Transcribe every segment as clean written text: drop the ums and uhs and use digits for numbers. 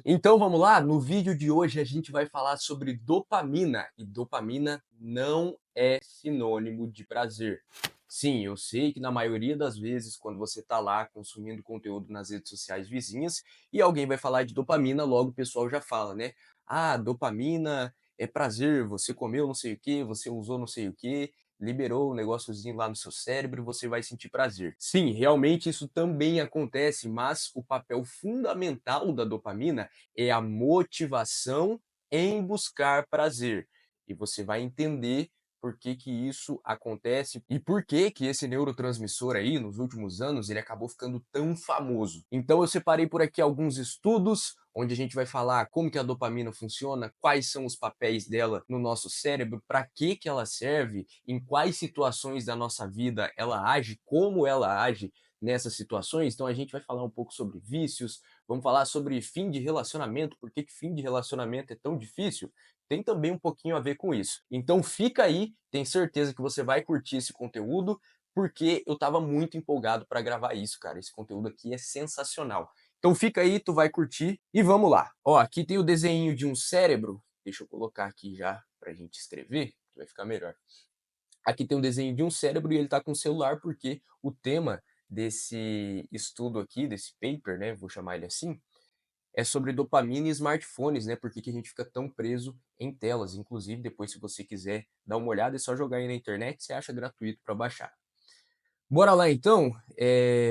Então vamos lá? No vídeo de hoje a gente vai falar sobre dopamina, e dopamina não é sinônimo de prazer. Sim, eu sei que na maioria das vezes, quando você está lá consumindo conteúdo nas redes sociais vizinhas e alguém vai falar de dopamina, logo o pessoal já fala, né? Ah, dopamina é prazer, você comeu não sei o que, você usou não sei o que, liberou um negóciozinho lá no seu cérebro, você vai sentir prazer. Sim, realmente isso também acontece, mas o papel fundamental da dopamina é a motivação em buscar prazer. E você vai entender por que que isso acontece e por que que esse neurotransmissor aí, nos últimos anos, ele acabou ficando tão famoso. Então eu separei por aqui alguns estudos, onde a gente vai falar como que a dopamina funciona, quais são os papéis dela no nosso cérebro, para que ela serve, em quais situações da nossa vida ela age, como ela age nessas situações. Então a gente vai falar um pouco sobre vícios, vamos falar sobre fim de relacionamento, por que que fim de relacionamento é tão difícil? Tem também um pouquinho a ver com isso. Então fica aí, tenho certeza que você vai curtir esse conteúdo, porque eu estava muito empolgado para gravar isso, cara. Esse conteúdo aqui é sensacional. Então fica aí, tu vai curtir e vamos lá. Ó, aqui tem o desenho de um cérebro. Deixa eu colocar aqui já para a gente escrever, que vai ficar melhor. Aqui tem um desenho de um cérebro e ele está com o celular porque o tema desse estudo aqui, desse paper, né, vou chamar ele assim, é sobre dopamina e smartphones, né? Por que que a gente fica tão preso em telas. Inclusive, depois, se você quiser dar uma olhada, é só jogar aí na internet, você acha gratuito para baixar. Bora lá então?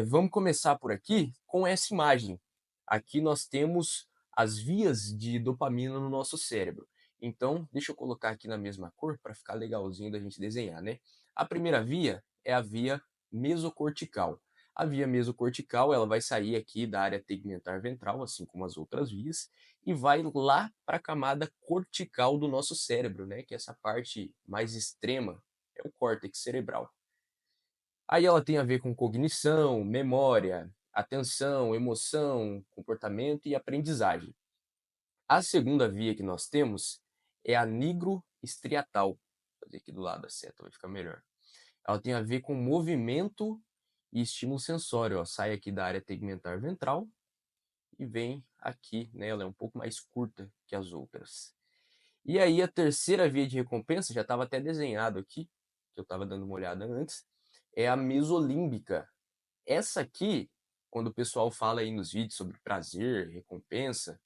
Vamos começar por aqui com essa imagem. Aqui nós temos as vias de dopamina no nosso cérebro. Então, deixa eu colocar aqui na mesma cor para ficar legalzinho da gente desenhar, né? A primeira via é a via mesocortical. A via mesocortical, ela vai sair aqui da área tegmentar ventral, assim como as outras vias, e vai lá para a camada cortical do nosso cérebro, né? Que é essa parte mais extrema, é o córtex cerebral. Aí ela tem a ver com cognição, memória, atenção, emoção, comportamento e aprendizagem. A segunda via que nós temos é a nigroestriatal. Vou fazer aqui do lado a seta, vai ficar melhor. Ela tem a ver com movimento e estímulo sensório. Ó. Sai aqui da área tegmentar ventral e vem aqui, né? Ela é um pouco mais curta que as outras. E aí a terceira via de recompensa, já estava até desenhado aqui, que eu estava dando uma olhada antes, é a mesolímbica. Essa aqui, quando o pessoal fala aí nos vídeos sobre prazer, recompensa,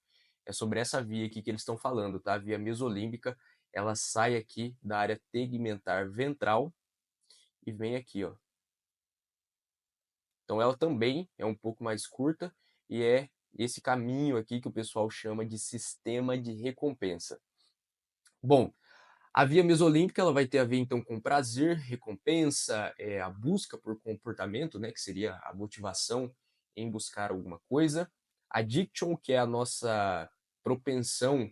é sobre essa via aqui que eles estão falando, tá? A via mesolímbica, ela sai aqui da área tegmentar ventral e vem aqui, ó. Então ela também é um pouco mais curta e é esse caminho aqui que o pessoal chama de sistema de recompensa. Bom, a via mesolímbica ela vai ter a ver então com prazer, recompensa, a busca por comportamento, né, que seria a motivação em buscar alguma coisa. Addiction, que é a nossa propensão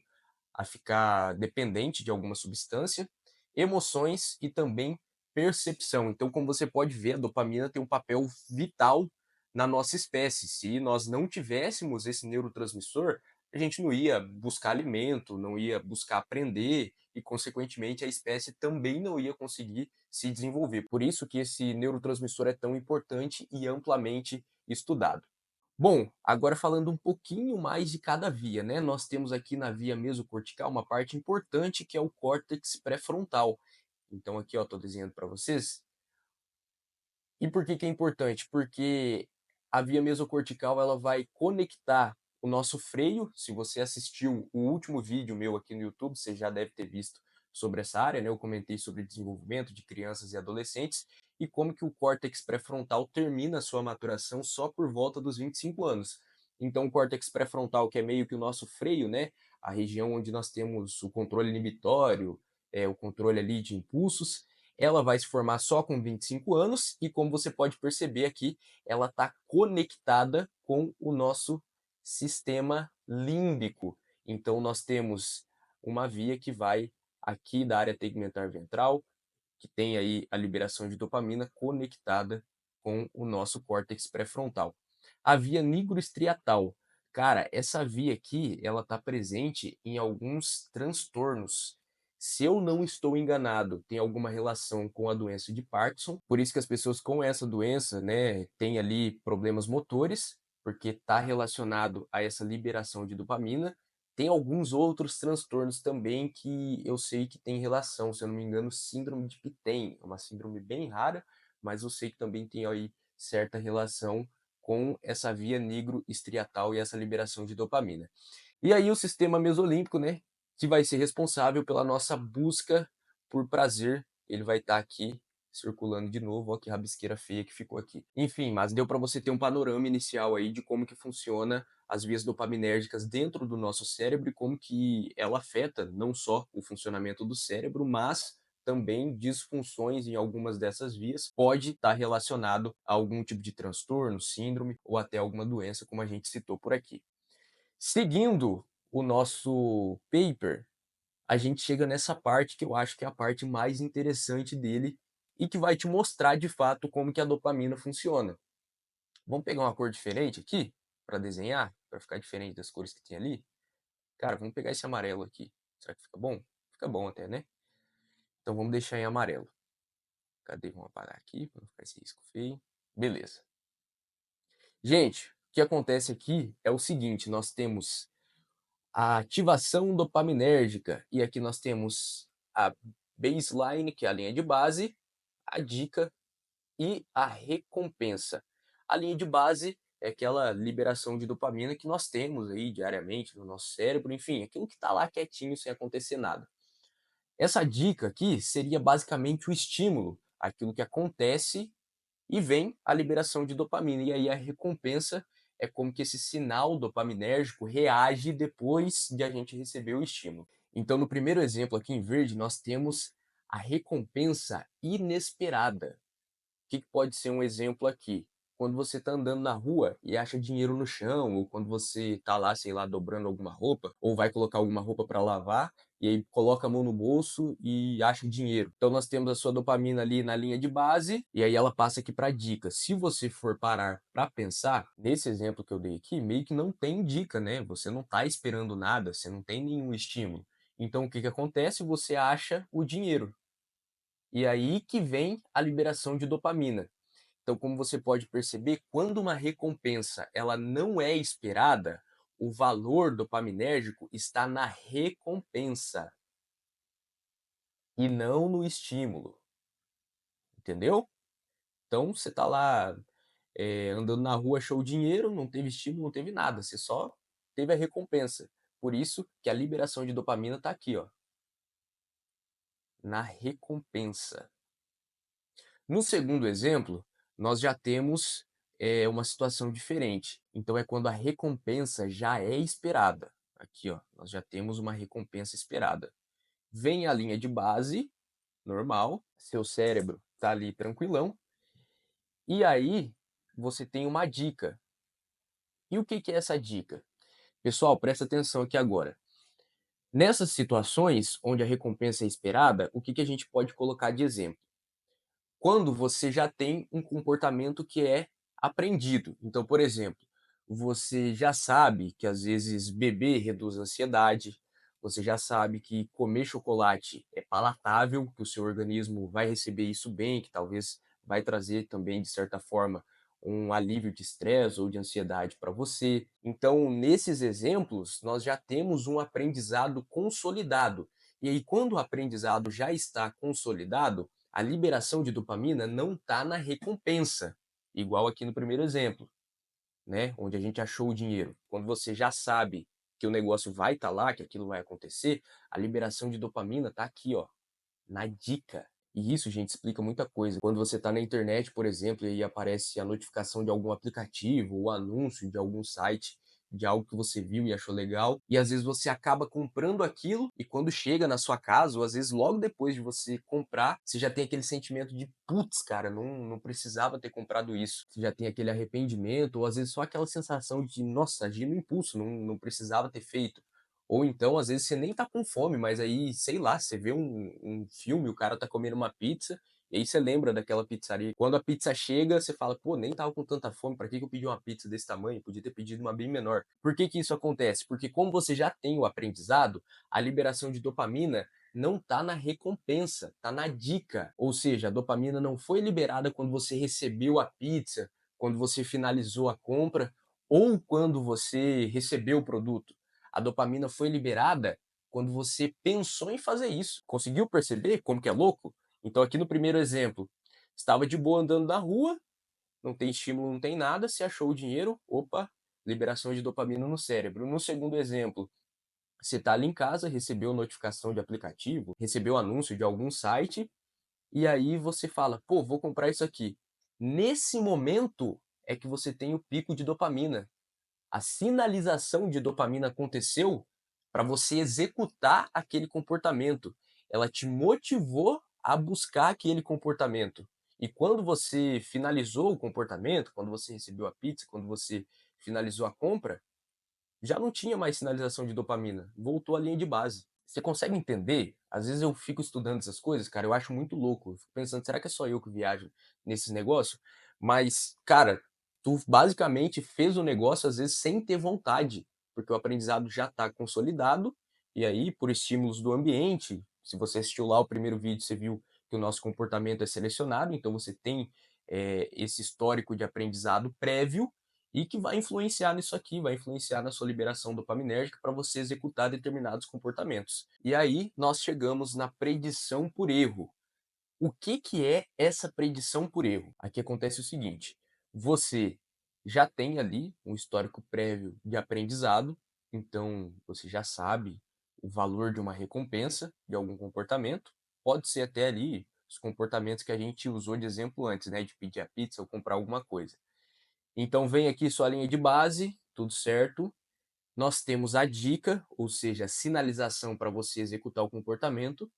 a ficar dependente de alguma substância. Emoções e também percepção. Então, como você pode ver, a dopamina tem um papel vital na nossa espécie. Se nós não tivéssemos esse neurotransmissor, a gente não ia buscar alimento, não ia buscar aprender e, consequentemente, a espécie também não ia conseguir se desenvolver. Por isso que esse neurotransmissor é tão importante e amplamente estudado. Bom, agora falando um pouquinho mais de cada via, né? Nós temos aqui na via mesocortical uma parte importante que é o córtex pré-frontal. Então aqui, ó, tô desenhando para vocês. E por que que é importante? Porque a via mesocortical ela vai conectar o nosso freio. Se você assistiu o último vídeo meu aqui no YouTube, você já deve ter visto sobre essa área, né? Eu comentei sobre desenvolvimento de crianças e adolescentes e como que o córtex pré-frontal termina a sua maturação só por volta dos 25 anos. Então, o córtex pré-frontal, que é meio que o nosso freio, né? A região onde nós temos o controle inibitório, o controle ali de impulsos, ela vai se formar só com 25 anos e, como você pode perceber aqui, ela está conectada com o nosso sistema límbico. Então, nós temos uma via que vai aqui da área tegmentar ventral, que tem aí a liberação de dopamina conectada com o nosso córtex pré-frontal. A via nigroestriatal. Cara, essa via aqui, ela está presente em alguns transtornos. Se eu não estou enganado, tem alguma relação com a doença de Parkinson, por isso que as pessoas com essa doença, né, têm ali problemas motores, porque está relacionado a essa liberação de dopamina. Tem alguns outros transtornos também que eu sei que tem relação, se eu não me engano, síndrome de Pitten, é uma síndrome bem rara, mas eu sei que também tem aí certa relação com essa via negro-estriatal e essa liberação de dopamina. E aí o sistema mesolímbico, né, que vai ser responsável pela nossa busca por prazer, ele vai estar aqui circulando de novo, ó que rabisqueira feia que ficou aqui. Enfim, mas deu para você ter um panorama inicial aí de como que funciona as vias dopaminérgicas dentro do nosso cérebro e como que ela afeta não só o funcionamento do cérebro, mas também disfunções em algumas dessas vias pode estar relacionado a algum tipo de transtorno, síndrome ou até alguma doença, como a gente citou por aqui. Seguindo o nosso paper, a gente chega nessa parte que eu acho que é a parte mais interessante dele e que vai te mostrar de fato como que a dopamina funciona. Vamos pegar uma cor diferente aqui para desenhar, para ficar diferente das cores que tem ali? Cara, vamos pegar esse amarelo aqui. Será que fica bom? Fica bom até, né? Então vamos deixar em amarelo. Cadê? Vamos apagar aqui para não ficar esse risco feio. Beleza. Gente, o que acontece aqui é o seguinte, nós temos a ativação dopaminérgica. E aqui nós temos a baseline, que é a linha de base, a dica e a recompensa. A linha de base é aquela liberação de dopamina que nós temos aí diariamente no nosso cérebro, enfim, aquilo que está lá quietinho sem acontecer nada. Essa dica aqui seria basicamente o estímulo, aquilo que acontece e vem a liberação de dopamina. E aí a recompensa é como que esse sinal dopaminérgico reage depois de a gente receber o estímulo. Então, no primeiro exemplo aqui em verde, nós temos a recompensa inesperada. O que pode ser um exemplo aqui? Quando você está andando na rua e acha dinheiro no chão, ou quando você está lá, sei lá, dobrando alguma roupa, ou vai colocar alguma roupa para lavar, e aí coloca a mão no bolso e acha dinheiro. Então nós temos a sua dopamina ali na linha de base, e aí ela passa aqui para dica. Se você for parar para pensar, nesse exemplo que eu dei aqui, meio que não tem dica, né? Você não está esperando nada, você não tem nenhum estímulo. Então o que acontece? Você acha o dinheiro. E aí que vem a liberação de dopamina. Então, como você pode perceber, quando uma recompensa ela não é esperada, o valor dopaminérgico está na recompensa e não no estímulo, entendeu? Então, você está lá andando na rua, achou o dinheiro, não teve estímulo, não teve nada, você só teve a recompensa. Por isso que a liberação de dopamina está aqui, ó, na recompensa. No segundo exemplo, nós já temos uma situação diferente. Então, é quando a recompensa já é esperada. Aqui, ó, nós já temos uma recompensa esperada. Vem a linha de base, normal, seu cérebro está ali tranquilão, e aí você tem uma dica. E o que é essa dica? Pessoal, presta atenção aqui agora. Nessas situações onde a recompensa é esperada, o que a gente pode colocar de exemplo? Quando você já tem um comportamento que é aprendido. Então, por exemplo, você já sabe que às vezes beber reduz a ansiedade, você já sabe que comer chocolate é palatável, que o seu organismo vai receber isso bem, que talvez vai trazer também, de certa forma, um alívio de estresse ou de ansiedade para você. Então, nesses exemplos, nós já temos um aprendizado consolidado. E aí, quando o aprendizado já está consolidado, a liberação de dopamina não está na recompensa, igual aqui no primeiro exemplo, né? Onde a gente achou o dinheiro. Quando você já sabe que o negócio vai estar lá, que aquilo vai acontecer, a liberação de dopamina está aqui, ó, na dica. E isso, gente, explica muita coisa. Quando você está na internet, por exemplo, e aí aparece a notificação de algum aplicativo ou anúncio de algum site de algo que você viu e achou legal, e às vezes você acaba comprando aquilo e quando chega na sua casa, ou às vezes logo depois de você comprar, você já tem aquele sentimento de putz, cara, não precisava ter comprado isso. Você já tem aquele arrependimento, ou às vezes só aquela sensação de, nossa, agi no impulso, não precisava ter feito. Ou então, às vezes, você nem tá com fome, mas aí, sei lá, você vê um filme, o cara tá comendo uma pizza, e aí você lembra daquela pizzaria. Quando a pizza chega, você fala, pô, nem tava com tanta fome, pra que que eu pedi uma pizza desse tamanho? Podia ter pedido uma bem menor. Por que que isso acontece? Porque como você já tem o aprendizado, a liberação de dopamina não tá na recompensa, tá na dica. Ou seja, a dopamina não foi liberada quando você recebeu a pizza, quando você finalizou a compra, ou quando você recebeu o produto. A dopamina foi liberada quando você pensou em fazer isso. Conseguiu perceber como que é louco? Então aqui no primeiro exemplo, estava de boa andando na rua, não tem estímulo, não tem nada, você achou o dinheiro, opa, liberação de dopamina no cérebro. No segundo exemplo, você está ali em casa, recebeu notificação de aplicativo, recebeu anúncio de algum site, e aí você fala, pô, vou comprar isso aqui. Nesse momento é que você tem o pico de dopamina. A sinalização de dopamina aconteceu para você executar aquele comportamento. Ela te motivou a buscar aquele comportamento. E quando você finalizou o comportamento, quando você recebeu a pizza, quando você finalizou a compra, já não tinha mais sinalização de dopamina, voltou à linha de base. Você consegue entender? Às vezes eu fico estudando essas coisas, cara, eu acho muito louco. Eu fico pensando, será que é só eu que viajo nesses negócios? Mas, cara, tu basicamente fez o negócio às vezes sem ter vontade, porque o aprendizado já está consolidado, e aí, por estímulos do ambiente, se você assistiu lá o primeiro vídeo, você viu que o nosso comportamento é selecionado, então você tem esse histórico de aprendizado prévio, e que vai influenciar nisso aqui, vai influenciar na sua liberação dopaminérgica para você executar determinados comportamentos. E aí nós chegamos na predição por erro. O que, que é essa predição por erro? Aqui acontece o seguinte: você já tem ali um histórico prévio de aprendizado, então você já sabe o valor de uma recompensa de algum comportamento. Pode ser até ali os comportamentos que a gente usou de exemplo antes, né? De pedir a pizza ou comprar alguma coisa. Então vem aqui sua linha de base, tudo certo. Nós temos a dica, ou seja, a sinalização para você executar o comportamento,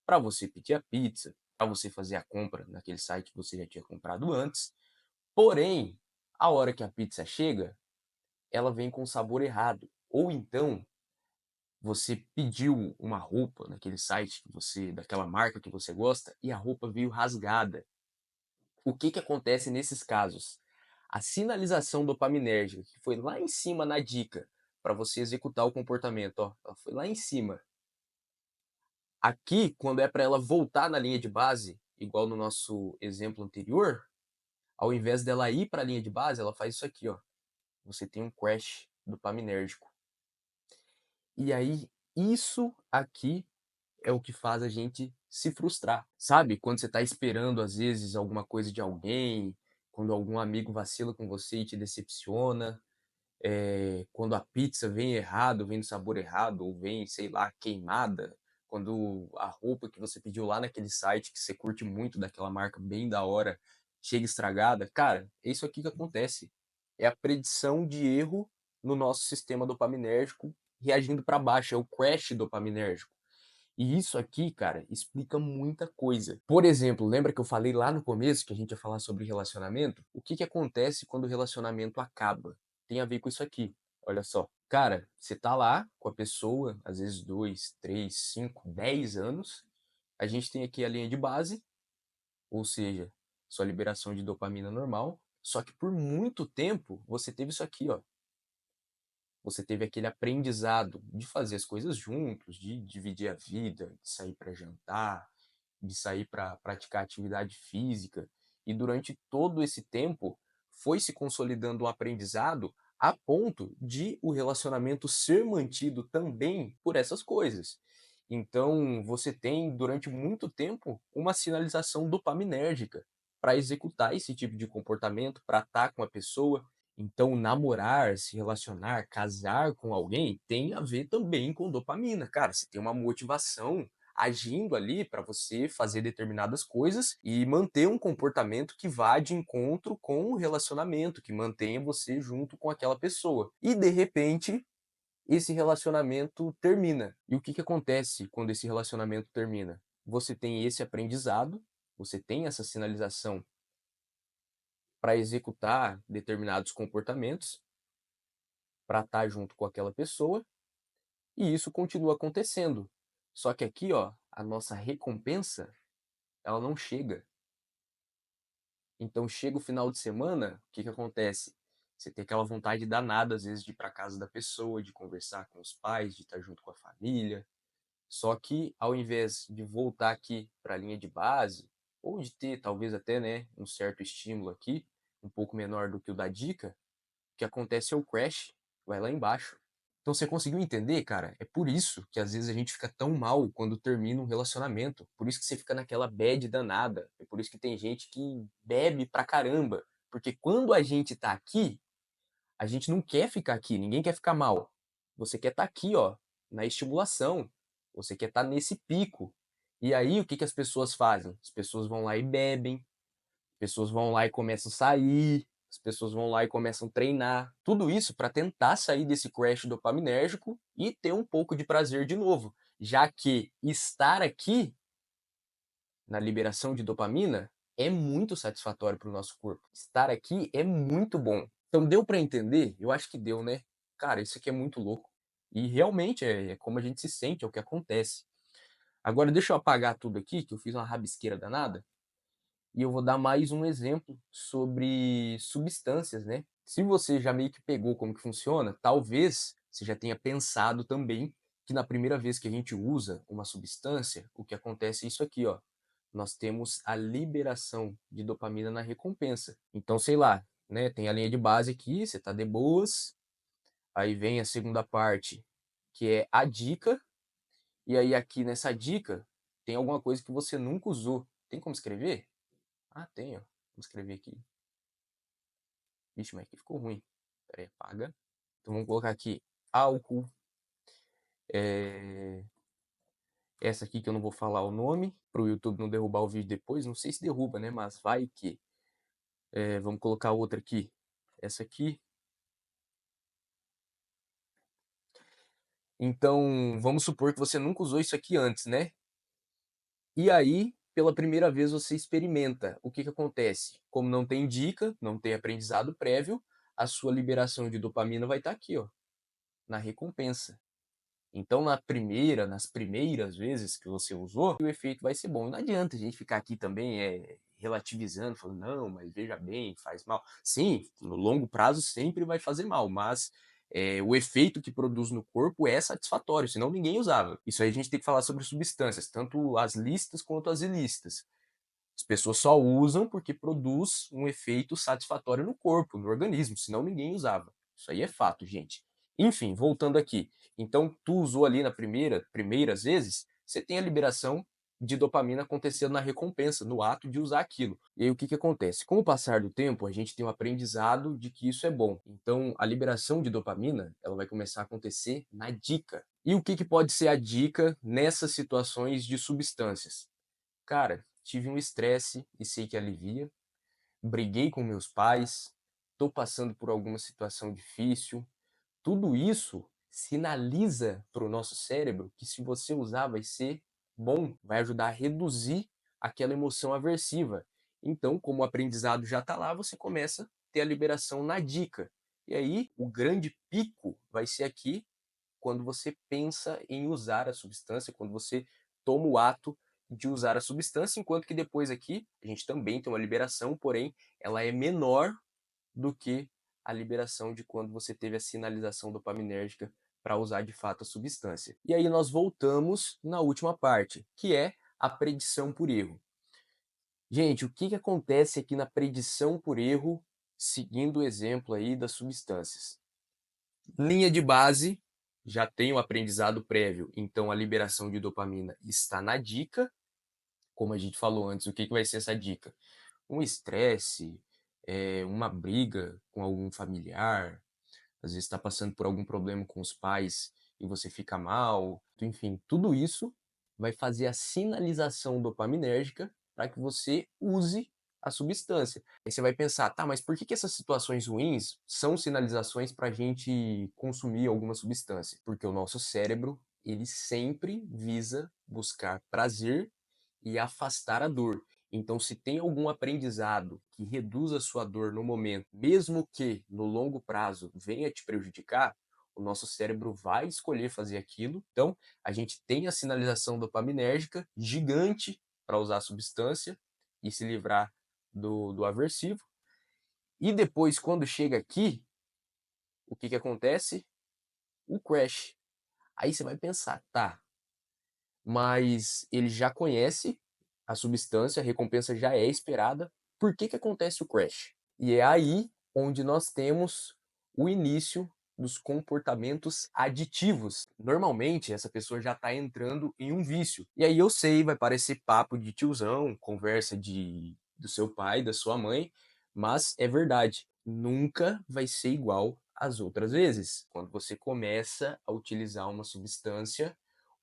para você pedir a pizza, para você fazer a compra naquele site que você já tinha comprado antes. Porém, a hora que a pizza chega, ela vem com sabor errado. Ou então, você pediu uma roupa naquele site que você, daquela marca que você gosta, e a roupa veio rasgada. O que que acontece nesses casos? A sinalização dopaminérgica, que foi lá em cima na dica, para você executar o comportamento, ó, ela foi lá em cima. Aqui, quando é para ela voltar na linha de base, igual no nosso exemplo anterior, ao invés dela ir para a linha de base, ela faz isso aqui, ó. Você tem um crash dopaminérgico. E aí, isso aqui é o que faz a gente se frustrar, sabe? Quando você está esperando, às vezes, alguma coisa de alguém, quando algum amigo vacila com você e te decepciona, quando a pizza vem errado, vem no sabor errado, ou vem, sei lá, queimada, quando a roupa que você pediu lá naquele site que você curte muito daquela marca bem da hora, chega estragada, cara, é isso aqui que acontece. É a predição de erro no nosso sistema dopaminérgico reagindo para baixo, é o crash dopaminérgico. E isso aqui, cara, explica muita coisa. Por exemplo, lembra que eu falei lá no começo que a gente ia falar sobre relacionamento? O que que acontece quando o relacionamento acaba? Tem a ver com isso aqui. Olha só. Cara, você tá lá com a pessoa, às vezes 2, 3, 5, 10 anos. A gente tem aqui a linha de base, ou seja, sua liberação de dopamina normal. Só que por muito tempo você teve isso aqui, ó. Você teve aquele aprendizado de fazer as coisas juntos, de dividir a vida, de sair para jantar, de sair para praticar atividade física. E durante todo esse tempo foi se consolidando um aprendizado a ponto de o relacionamento ser mantido também por essas coisas. Então, você tem durante muito tempo uma sinalização dopaminérgica para executar esse tipo de comportamento, para estar com a pessoa. Então, namorar, se relacionar, casar com alguém tem a ver também com dopamina. Cara, você tem uma motivação agindo ali para você fazer determinadas coisas e manter um comportamento que vá de encontro com o relacionamento, que mantenha você junto com aquela pessoa. E de repente, esse relacionamento termina. E o que que acontece quando esse relacionamento termina? Você tem esse aprendizado, você tem essa sinalização para executar determinados comportamentos, para estar junto com aquela pessoa, e isso continua acontecendo. Só que aqui, ó, a nossa recompensa, ela não chega. Então chega o final de semana, o que que acontece? Você tem aquela vontade danada, às vezes, de ir para casa da pessoa, de conversar com os pais, de estar junto com a família. Só que ao invés de voltar aqui para a linha de base, ou de ter talvez até, né, um certo estímulo aqui, um pouco menor do que o da dica, o que acontece é o crash, vai lá embaixo. Então você conseguiu entender, cara? É por isso que às vezes a gente fica tão mal quando termina um relacionamento. Por isso que você fica naquela bad danada. É por isso que tem gente que bebe pra caramba. Porque quando a gente tá aqui, a gente não quer ficar aqui, ninguém quer ficar mal. Você quer estar aqui, ó, na estimulação. Você quer estar nesse pico. E aí, o que que as pessoas fazem? As pessoas vão lá e bebem, as pessoas vão lá e começam a sair, as pessoas vão lá e começam a treinar. Tudo isso para tentar sair desse crash dopaminérgico e ter um pouco de prazer de novo. Já que estar aqui na liberação de dopamina é muito satisfatório para o nosso corpo. Estar aqui é muito bom. Então deu para entender? Eu acho que deu, né? Cara, isso aqui é muito louco. E realmente é como a gente se sente, é o que acontece. Agora deixa eu apagar tudo aqui, que eu fiz uma rabisqueira danada. E eu vou dar mais um exemplo sobre substâncias, né? Se você já meio que pegou como que funciona, talvez você já tenha pensado também que na primeira vez que a gente usa uma substância, o que acontece é isso aqui, ó. Nós temos a liberação de dopamina na recompensa. Então, sei lá, né? Tem a linha de base aqui, você tá de boas. Aí vem a segunda parte, que é a dica. E aí aqui nessa dica tem alguma coisa que você nunca usou. Tem como escrever? Ah, tem, ó. Vou escrever aqui. Vixe, mas aqui ficou ruim. Pera aí, apaga. Então vamos colocar aqui álcool. É... Essa aqui que eu não vou falar o nome, para o YouTube não derrubar o vídeo depois. Não sei se derruba, né? Mas vai que. Vamos colocar outra aqui. Essa aqui. Então, vamos supor que você nunca usou isso aqui antes, né? E aí, pela primeira vez, você experimenta. O que que acontece? Como não tem dica, não tem aprendizado prévio, a sua liberação de dopamina vai estar aqui, ó, na recompensa. Então, nas primeiras vezes que você usou, o efeito vai ser bom. Não adianta a gente ficar aqui também relativizando, falando, não, mas veja bem, faz mal. Sim, no longo prazo sempre vai fazer mal, mas o efeito que produz no corpo é satisfatório, senão ninguém usava. Isso aí a gente tem que falar sobre substâncias, tanto as lícitas quanto as ilícitas. As pessoas só usam porque produz um efeito satisfatório no corpo, no organismo, senão ninguém usava. Isso aí é fato, gente. Enfim, voltando aqui. Então, tu usou ali na primeiras vezes, você tem a liberação de dopamina acontecendo na recompensa, no ato de usar aquilo. E aí o que que acontece? Com o passar do tempo, a gente tem um aprendizado de que isso é bom. Então, a liberação de dopamina, ela vai começar a acontecer na dica. E o que que pode ser a dica nessas situações de substâncias? Cara, tive um estresse e sei que alivia. Briguei com meus pais, estou passando por alguma situação difícil. Tudo isso sinaliza para o nosso cérebro que se você usar vai ser bom, vai ajudar a reduzir aquela emoção aversiva. Então, como o aprendizado já está lá, você começa a ter a liberação na dica. E aí, o grande pico vai ser aqui quando você pensa em usar a substância, quando você toma o ato de usar a substância, enquanto que depois aqui a gente também tem uma liberação, porém ela é menor do que a liberação de quando você teve a sinalização dopaminérgica para usar de fato a substância. E aí nós voltamos na última parte, que é a predição por erro. Gente, o que, que acontece aqui na predição por erro, seguindo o exemplo aí das substâncias? Linha de base, já tem o aprendizado prévio, então a liberação de dopamina está na dica. Como a gente falou antes, o que, que vai ser essa dica? Um estresse, uma briga com algum familiar, às vezes está passando por algum problema com os pais e você fica mal, enfim, tudo isso vai fazer a sinalização dopaminérgica para que você use a substância. Aí você vai pensar, tá, mas por que que essas situações ruins são sinalizações para a gente consumir alguma substância? Porque o nosso cérebro, ele sempre visa buscar prazer e afastar a dor. Então, se tem algum aprendizado que reduz a sua dor no momento, mesmo que no longo prazo venha te prejudicar, o nosso cérebro vai escolher fazer aquilo. Então, a gente tem a sinalização dopaminérgica gigante para usar a substância e se livrar do aversivo. E depois, quando chega aqui, o que, que acontece? O crash. Aí você vai pensar, tá, mas ele já conhece a substância, a recompensa já é esperada. Por que que acontece o crash? E é aí onde nós temos o início dos comportamentos aditivos. Normalmente, essa pessoa já está entrando em um vício. E aí eu sei, vai parecer papo de tiozão, conversa do seu pai, da sua mãe, mas é verdade. Nunca vai ser igual às outras vezes. Quando você começa a utilizar uma substância,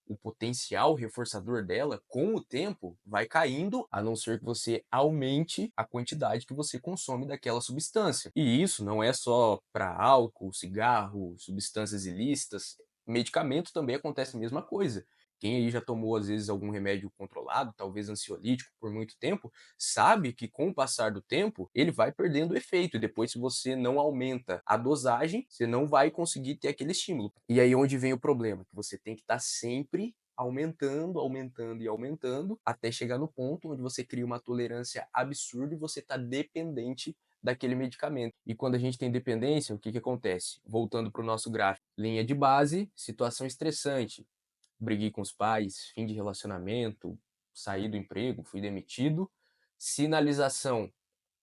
o potencial reforçador dela, com o tempo, vai caindo, a não ser que você aumente a quantidade que você consome daquela substância. E isso não é só para álcool, cigarro, substâncias ilícitas, medicamento também acontece a mesma coisa. Quem aí já tomou, às vezes, algum remédio controlado, talvez ansiolítico, por muito tempo, sabe que com o passar do tempo, ele vai perdendo o efeito. E depois, se você não aumenta a dosagem, você não vai conseguir ter aquele estímulo. E aí onde vem o problema, que você tem que estar sempre aumentando, aumentando e aumentando, até chegar no ponto onde você cria uma tolerância absurda e você está dependente daquele medicamento. E quando a gente tem dependência, o que acontece? Voltando para o nosso gráfico. Linha de base, situação estressante. Briguei com os pais, fim de relacionamento, saí do emprego, fui demitido. Sinalização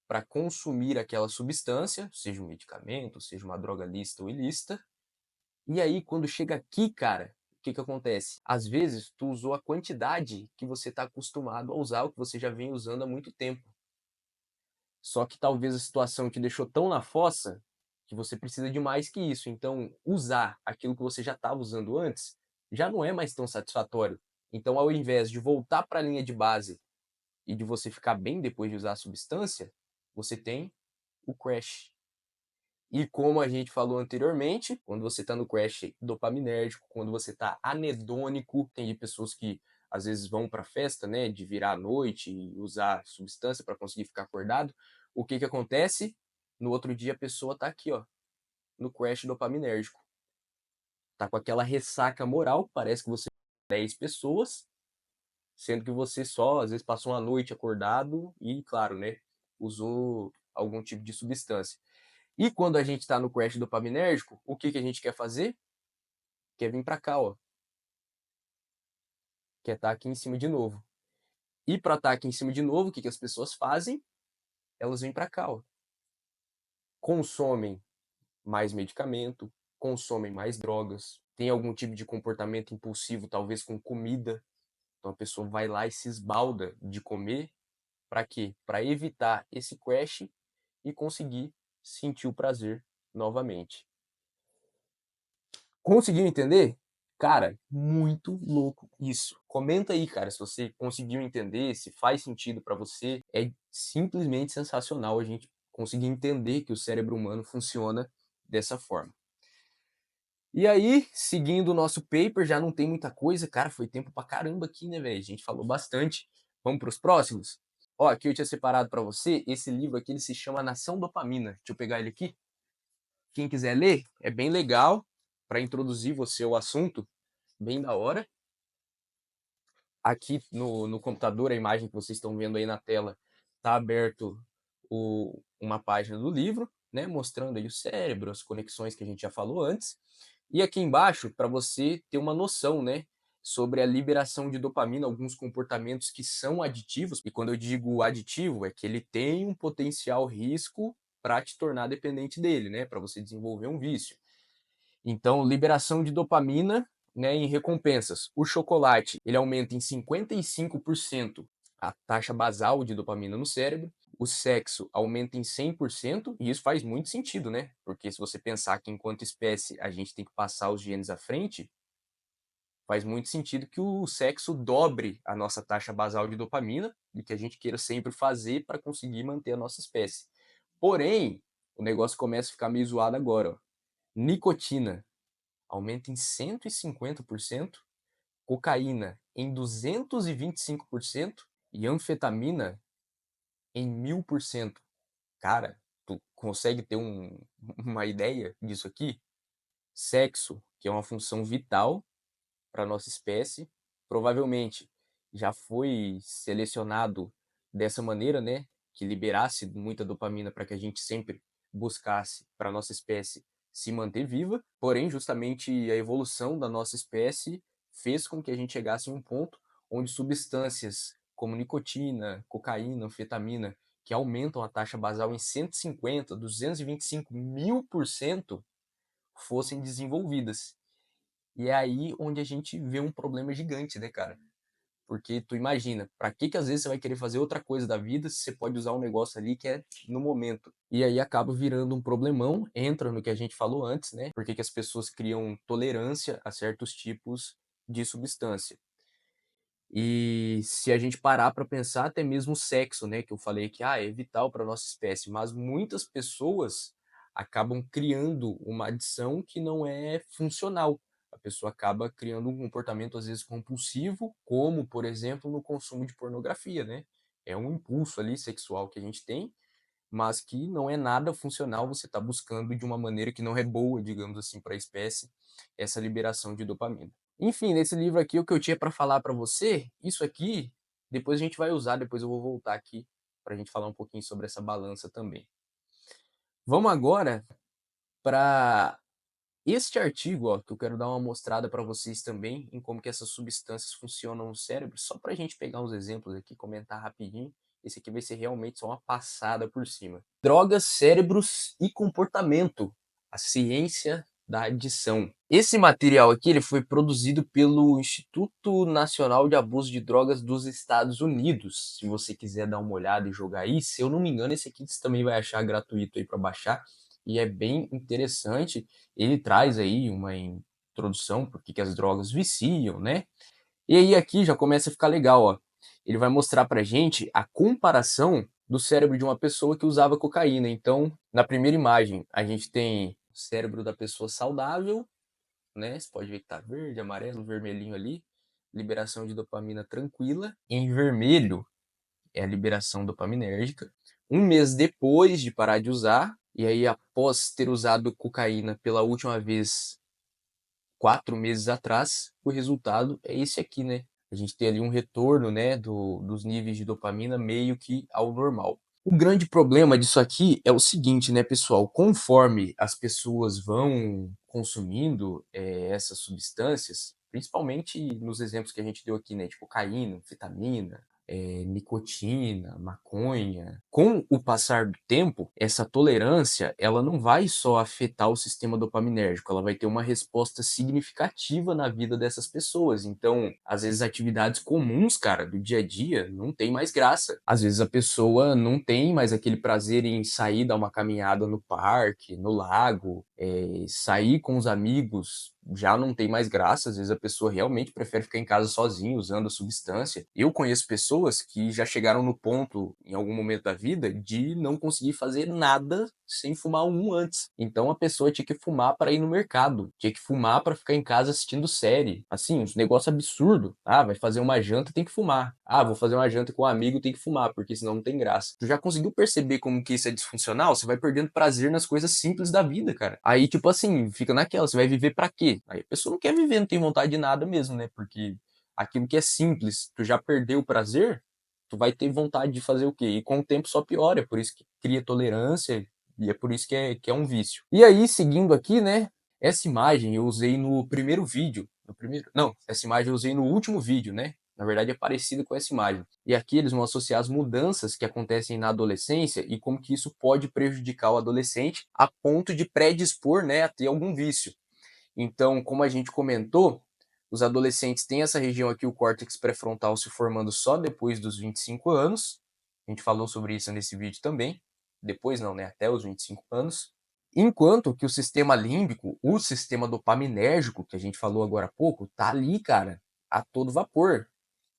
para consumir aquela substância, seja um medicamento, seja uma droga lícita ou ilícita. E aí, quando chega aqui, cara, o que acontece? Às vezes, tu usou a quantidade que você está acostumado a usar, o que você já vem usando há muito tempo. Só que talvez a situação te deixou tão na fossa que você precisa de mais que isso. Então, usar aquilo que você já estava usando antes já não é mais tão satisfatório. Então, ao invés de voltar para a linha de base e de você ficar bem depois de usar a substância, você tem o crash. E como a gente falou anteriormente, quando você está no crash dopaminérgico, quando você está anedônico, tem de pessoas que às vezes vão para festa, né, de virar à noite e usar substância para conseguir ficar acordado. O que acontece? No outro dia a pessoa está aqui, ó, no crash dopaminérgico. Tá com aquela ressaca moral, parece que você 10 pessoas, sendo que você só às vezes passou uma noite acordado e, claro, né, usou algum tipo de substância. E quando a gente está no crash dopaminérgico, o que a gente quer fazer? Quer vir para cá, ó. Quer estar aqui em cima de novo. E para estar aqui em cima de novo, o que as pessoas fazem? Elas vêm para cá, ó. Consomem mais medicamento, consomem mais drogas, tem algum tipo de comportamento impulsivo, talvez com comida. Então a pessoa vai lá e se esbalda de comer. Para quê? Para evitar esse crash e conseguir sentir o prazer novamente. Conseguiu entender? Cara, muito louco isso. Comenta aí, cara, se você conseguiu entender, se faz sentido para você. É simplesmente sensacional a gente conseguir entender que o cérebro humano funciona dessa forma. E aí, seguindo o nosso paper, já não tem muita coisa, cara, foi tempo pra caramba aqui, né, velho? A gente falou bastante. Vamos para os próximos? Ó, aqui eu tinha separado para você, esse livro aqui, ele se chama Nação Dopamina. Deixa eu pegar ele aqui. Quem quiser ler, é bem legal para introduzir você ao assunto, bem da hora. Aqui no computador, a imagem que vocês estão vendo aí na tela, está aberto uma página do livro, né, mostrando aí o cérebro, as conexões que a gente já falou antes. E aqui embaixo, para você ter uma noção, né, sobre a liberação de dopamina, alguns comportamentos que são aditivos. E quando eu digo aditivo, é que ele tem um potencial risco para te tornar dependente dele, né, para você desenvolver um vício. Então, liberação de dopamina, né, em recompensas. O chocolate, ele aumenta em 55% a taxa basal de dopamina no cérebro. O sexo aumenta em 100%, e isso faz muito sentido, né? Porque se você pensar que enquanto espécie a gente tem que passar os genes à frente, faz muito sentido que o sexo dobre a nossa taxa basal de dopamina e que a gente queira sempre fazer para conseguir manter a nossa espécie. Porém, o negócio começa a ficar meio zoado agora, ó. Nicotina aumenta em 150%, cocaína em 225% e anfetamina em 1000%. Cara, tu consegue ter uma ideia disso aqui? Sexo, que é uma função vital para a nossa espécie, provavelmente já foi selecionado dessa maneira, né? Que liberasse muita dopamina para que a gente sempre buscasse para a nossa espécie se manter viva. Porém, justamente a evolução da nossa espécie fez com que a gente chegasse em um ponto onde substâncias como nicotina, cocaína, anfetamina, que aumentam a taxa basal em 150, 225 mil% fossem desenvolvidas. E é aí onde a gente vê um problema gigante, né, cara? Porque tu imagina, pra que às vezes você vai querer fazer outra coisa da vida se você pode usar um negócio ali que é no momento? E aí acaba virando um problemão, entra no que a gente falou antes, né? Por que as pessoas criam tolerância a certos tipos de substância. E se a gente parar para pensar, até mesmo o sexo, né, que eu falei que é vital para nossa espécie, mas muitas pessoas acabam criando uma adição que não é funcional. A pessoa acaba criando um comportamento às vezes compulsivo, como, por exemplo, no consumo de pornografia, né? É um impulso ali sexual que a gente tem, mas que não é nada funcional, você está buscando de uma maneira que não é boa, digamos assim, para a espécie, essa liberação de dopamina. Enfim, nesse livro aqui, o que eu tinha para falar para você, isso aqui, depois a gente vai usar, depois eu vou voltar aqui para a gente falar um pouquinho sobre essa balança também. Vamos agora para este artigo, ó, que eu quero dar uma mostrada para vocês também em como que essas substâncias funcionam no cérebro, só para a gente pegar uns exemplos aqui, comentar rapidinho. Esse aqui vai ser realmente só uma passada por cima. Drogas, cérebros e comportamento. A ciência da adição. Esse material aqui ele foi produzido pelo Instituto Nacional de Abuso de Drogas dos Estados Unidos. Se você quiser dar uma olhada e jogar aí, se eu não me engano, esse aqui você também vai achar gratuito aí para baixar. E é bem interessante. Ele traz aí uma introdução por que as drogas viciam, né? E aí aqui já começa a ficar legal, ó. Ele vai mostrar pra gente a comparação do cérebro de uma pessoa que usava cocaína. Então, na primeira imagem, a gente tem o cérebro da pessoa saudável, né? Você pode ver que tá verde, amarelo, vermelhinho ali. Liberação de dopamina tranquila. Em vermelho é a liberação dopaminérgica. Um mês depois de parar de usar, e aí após ter usado cocaína pela última vez 4 meses atrás, o resultado é esse aqui, né? A gente tem ali um retorno, né, dos níveis de dopamina meio que ao normal. O grande problema disso aqui é o seguinte, né, pessoal? Conforme as pessoas vão consumindo essas substâncias, principalmente nos exemplos que a gente deu aqui, né, tipo cocaína, anfetamina, nicotina, maconha. Com o passar do tempo, essa tolerância, ela não vai só afetar o sistema dopaminérgico, ela vai ter uma resposta significativa na vida dessas pessoas. Então, às vezes atividades comuns, cara, do dia a dia, não tem mais graça. Às vezes a pessoa não tem mais aquele prazer em sair dar uma caminhada no parque, no lago, sair com os amigos, já não tem mais graça, às vezes a pessoa realmente prefere ficar em casa sozinha usando a substância. Eu conheço pessoas que já chegaram no ponto, em algum momento da vida, de não conseguir fazer nada sem fumar um antes. Então a pessoa tinha que fumar para ir no mercado, tinha que fumar para ficar em casa assistindo série. Assim, uns negócio absurdo. Ah, vai fazer uma janta, tem que fumar. Ah, vou fazer uma janta com um amigo, tem que fumar, porque senão não tem graça. Tu já conseguiu perceber como que isso é disfuncional? Você vai perdendo prazer nas coisas simples da vida, cara. Aí, tipo assim, fica naquela, você vai viver para quê? Aí a pessoa não quer viver, não tem vontade de nada mesmo, né? Porque aquilo que é simples, tu já perdeu o prazer, tu vai ter vontade de fazer o quê? E com o tempo só piora, é por isso que cria tolerância e é por isso que é um vício. E aí, seguindo aqui, né? Essa imagem eu usei no primeiro vídeo. No primeiro? Não, essa imagem eu usei no último vídeo, né? Na verdade é parecida com essa imagem. E aqui eles vão associar as mudanças que acontecem na adolescência e como que isso pode prejudicar o adolescente a ponto de predispor, né, a ter algum vício. Então, como a gente comentou, os adolescentes têm essa região aqui, o córtex pré-frontal, se formando só depois dos 25 anos. A gente falou sobre isso nesse vídeo também. Depois não, né? Até os 25 anos. Enquanto que o sistema límbico, o sistema dopaminérgico, que a gente falou agora há pouco, tá ali, cara, a todo vapor.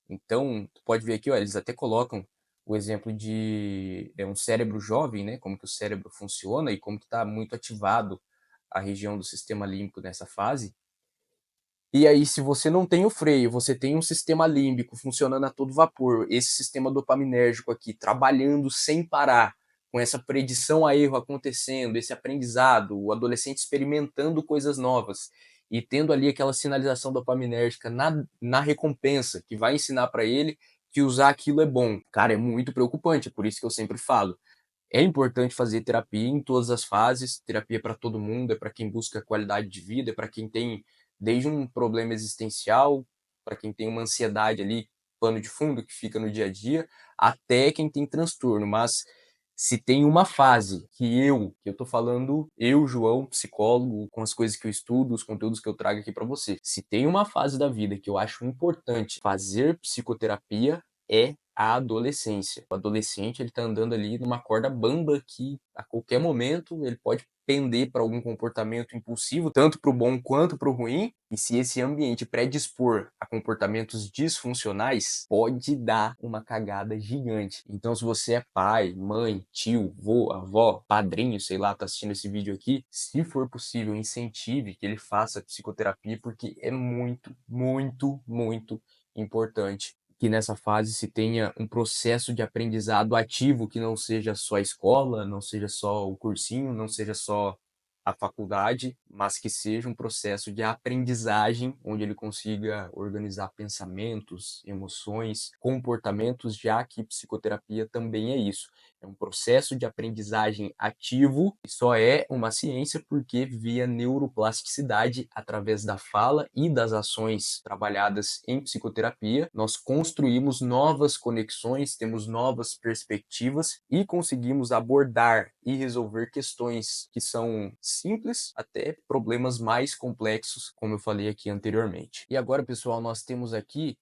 Então, tu pode ver aqui, ó, eles até colocam o exemplo de um cérebro jovem, né? Como que o cérebro funciona e como que está muito ativado a região do sistema límbico nessa fase. E aí, se você não tem o freio, você tem um sistema límbico funcionando a todo vapor, esse sistema dopaminérgico aqui trabalhando sem parar, com essa predição a erro acontecendo, esse aprendizado, o adolescente experimentando coisas novas e tendo ali aquela sinalização dopaminérgica na recompensa, que vai ensinar para ele que usar aquilo é bom. Cara, é muito preocupante, é por isso que eu sempre falo. É importante fazer terapia em todas as fases, terapia para todo mundo, é para quem busca qualidade de vida, é para quem tem desde um problema existencial, para quem tem uma ansiedade ali, pano de fundo que fica no dia a dia, até quem tem transtorno, mas Se tem uma fase que eu tô falando, eu, João, psicólogo, com as coisas que eu estudo, os conteúdos que eu trago aqui para você. Se tem uma fase da vida que eu acho importante fazer psicoterapia, é a adolescência. O adolescente, ele tá andando ali numa corda bamba que a qualquer momento ele pode pender para algum comportamento impulsivo, tanto para o bom quanto para o ruim, e se esse ambiente predispor a comportamentos disfuncionais, pode dar uma cagada gigante. Então, se você é pai, mãe, tio, vô, avó, padrinho, sei lá, tá assistindo esse vídeo aqui, se for possível, incentive que ele faça psicoterapia, porque é muito, muito, muito importante que nessa fase se tenha um processo de aprendizado ativo, que não seja só a escola, não seja só o cursinho, não seja só a faculdade, mas que seja um processo de aprendizagem, onde ele consiga organizar pensamentos, emoções, comportamentos, já que psicoterapia também é isso. É um processo de aprendizagem ativo e só é uma ciência porque via neuroplasticidade, através da fala e das ações trabalhadas em psicoterapia, nós construímos novas conexões, temos novas perspectivas e conseguimos abordar e resolver questões que são simples até problemas mais complexos, como eu falei aqui anteriormente. E agora, pessoal, nós temos aqui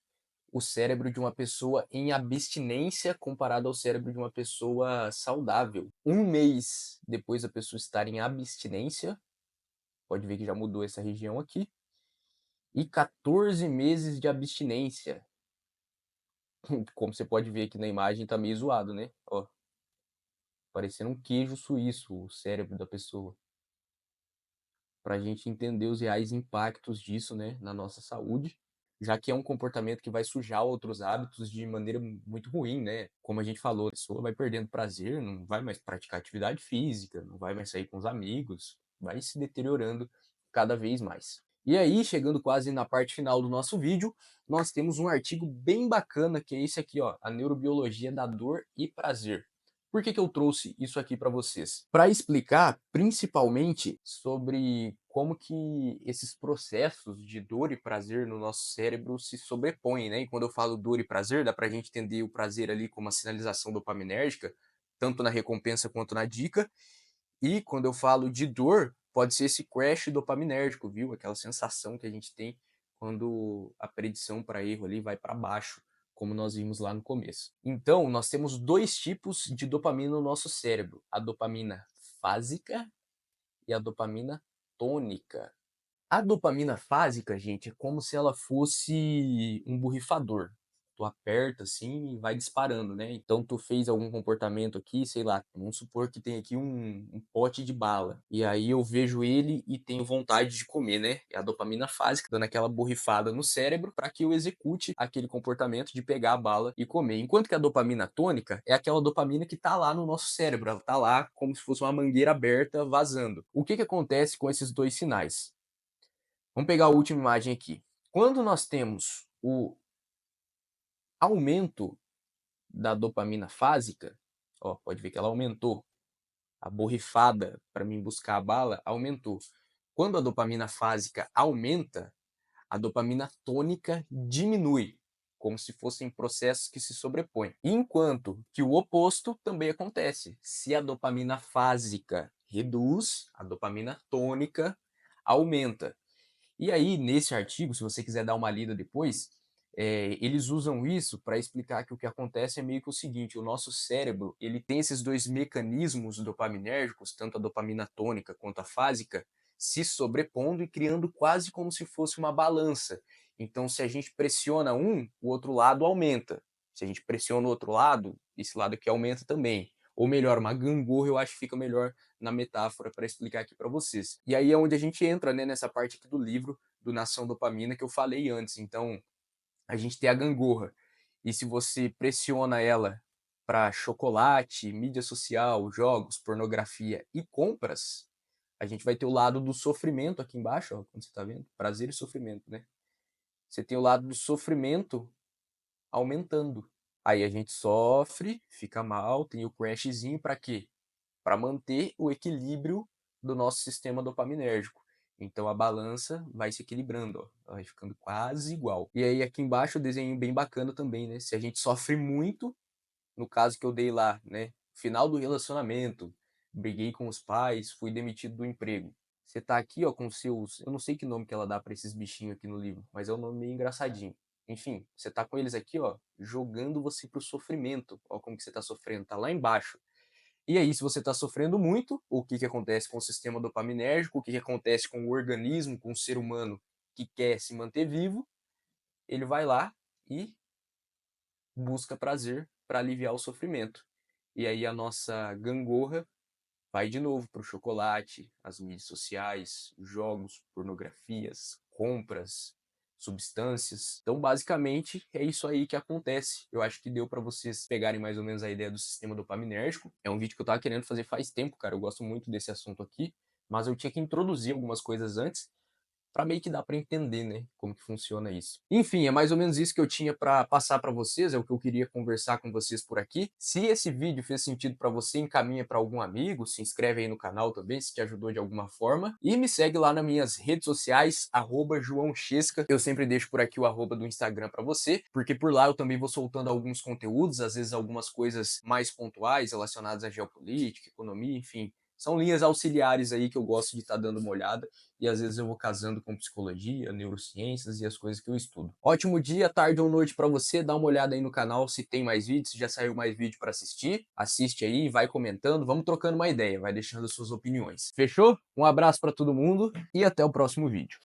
o cérebro de uma pessoa em abstinência comparado ao cérebro de uma pessoa saudável. Um mês depois da pessoa estar em abstinência, pode ver que já mudou essa região aqui, e 14 meses de abstinência. Como você pode ver aqui na imagem, tá meio zoado, né? Ó, parecendo um queijo suíço o cérebro da pessoa. Para a gente entender os reais impactos disso, né, na nossa saúde, já que é um comportamento que vai sujar outros hábitos de maneira muito ruim, né? Como a gente falou, a pessoa vai perdendo prazer, não vai mais praticar atividade física, não vai mais sair com os amigos, vai se deteriorando cada vez mais. E aí, chegando quase na parte final do nosso vídeo, nós temos um artigo bem bacana, que é esse aqui, ó, a neurobiologia da dor e prazer. Por que eu trouxe isso aqui para vocês? Para explicar principalmente sobre como que esses processos de dor e prazer no nosso cérebro se sobrepõem, né? E quando eu falo dor e prazer, dá para a gente entender o prazer ali como uma sinalização dopaminérgica, tanto na recompensa quanto na dica. E quando eu falo de dor, pode ser esse crash dopaminérgico, viu? Aquela sensação que a gente tem quando a predição para erro ali vai para baixo, como nós vimos lá no começo. Então, nós temos dois tipos de dopamina no nosso cérebro: a dopamina fásica e a dopamina tônica. A dopamina fásica, gente, é como se ela fosse um borrifador. Tu aperta assim e vai disparando, né? Então tu fez algum comportamento aqui, sei lá, vamos supor que tem aqui um pote de bala. E aí eu vejo ele e tenho vontade de comer, né? É a dopamina fásica dando aquela borrifada no cérebro para que eu execute aquele comportamento de pegar a bala e comer. Enquanto que a dopamina tônica é aquela dopamina que tá lá no nosso cérebro, ela tá lá como se fosse uma mangueira aberta vazando. O que acontece com esses dois sinais? Vamos pegar a última imagem aqui. Quando nós temos o aumento da dopamina fásica, ó, pode ver que ela aumentou. A borrifada para mim buscar a bala aumentou. Quando a dopamina fásica aumenta, a dopamina tônica diminui, como se fossem processos que se sobrepõem. Enquanto que o oposto também acontece. Se a dopamina fásica reduz, a dopamina tônica aumenta. E aí, nesse artigo, se você quiser dar uma lida depois, eles usam isso para explicar que o que acontece é meio que o seguinte: o nosso cérebro ele tem esses dois mecanismos dopaminérgicos, tanto a dopamina tônica quanto a fásica, se sobrepondo e criando quase como se fosse uma balança. Então, se a gente pressiona um, o outro lado aumenta. Se a gente pressiona o outro lado, esse lado aqui aumenta também. Ou melhor, uma gangorra eu acho que fica melhor na metáfora para explicar aqui para vocês. E aí é onde a gente entra, né, nessa parte aqui do livro do Nação Dopamina que eu falei antes. Então, a gente tem a gangorra. E se você pressiona ela para chocolate, mídia social, jogos, pornografia e compras, a gente vai ter o lado do sofrimento aqui embaixo, ó, como você está vendo, prazer e sofrimento, né? Você tem o lado do sofrimento aumentando. Aí a gente sofre, fica mal, tem o crashzinho para quê? Para manter o equilíbrio do nosso sistema dopaminérgico. Então a balança vai se equilibrando, ó, vai ficando quase igual. E aí aqui embaixo o desenho bem bacana também, né? Se a gente sofre muito, no caso que eu dei lá, né, final do relacionamento, briguei com os pais, fui demitido do emprego. Você tá aqui, ó, com seus, eu não sei que nome que ela dá pra esses bichinhos aqui no livro, mas é um nome meio engraçadinho. Enfim, você tá com eles aqui, ó, jogando você pro sofrimento. Ó como que você tá sofrendo, tá lá embaixo. E aí, se você está sofrendo muito, o que, que acontece com o sistema dopaminérgico, o que, que acontece com o organismo, com o ser humano que quer se manter vivo, ele vai lá e busca prazer para aliviar o sofrimento. E aí a nossa gangorra vai de novo para o chocolate, as mídias sociais, jogos, pornografias, compras, substâncias. Então, basicamente, é isso aí que acontece. Eu acho que deu para vocês pegarem mais ou menos a ideia do sistema dopaminérgico. É um vídeo que eu tava querendo fazer faz tempo, cara. Eu gosto muito desse assunto aqui, mas eu tinha que introduzir algumas coisas antes para meio que dar para entender, né, como que funciona isso. Enfim, é mais ou menos isso que eu tinha para passar para vocês, é o que eu queria conversar com vocês por aqui. Se esse vídeo fez sentido para você, encaminha para algum amigo, se inscreve aí no canal também, se te ajudou de alguma forma, e me segue lá nas minhas redes sociais, @joãochesca. Eu sempre deixo por aqui o arroba do Instagram para você, porque por lá eu também vou soltando alguns conteúdos, às vezes algumas coisas mais pontuais relacionadas à geopolítica, economia, enfim. São linhas auxiliares aí que eu gosto de estar dando uma olhada e às vezes eu vou casando com psicologia, neurociências e as coisas que eu estudo. Ótimo dia, tarde ou noite para você, dá uma olhada aí no canal se tem mais vídeos, se já saiu mais vídeo para assistir, assiste aí, vai comentando, vamos trocando uma ideia, vai deixando suas opiniões. Fechou? Um abraço para todo mundo e até o próximo vídeo.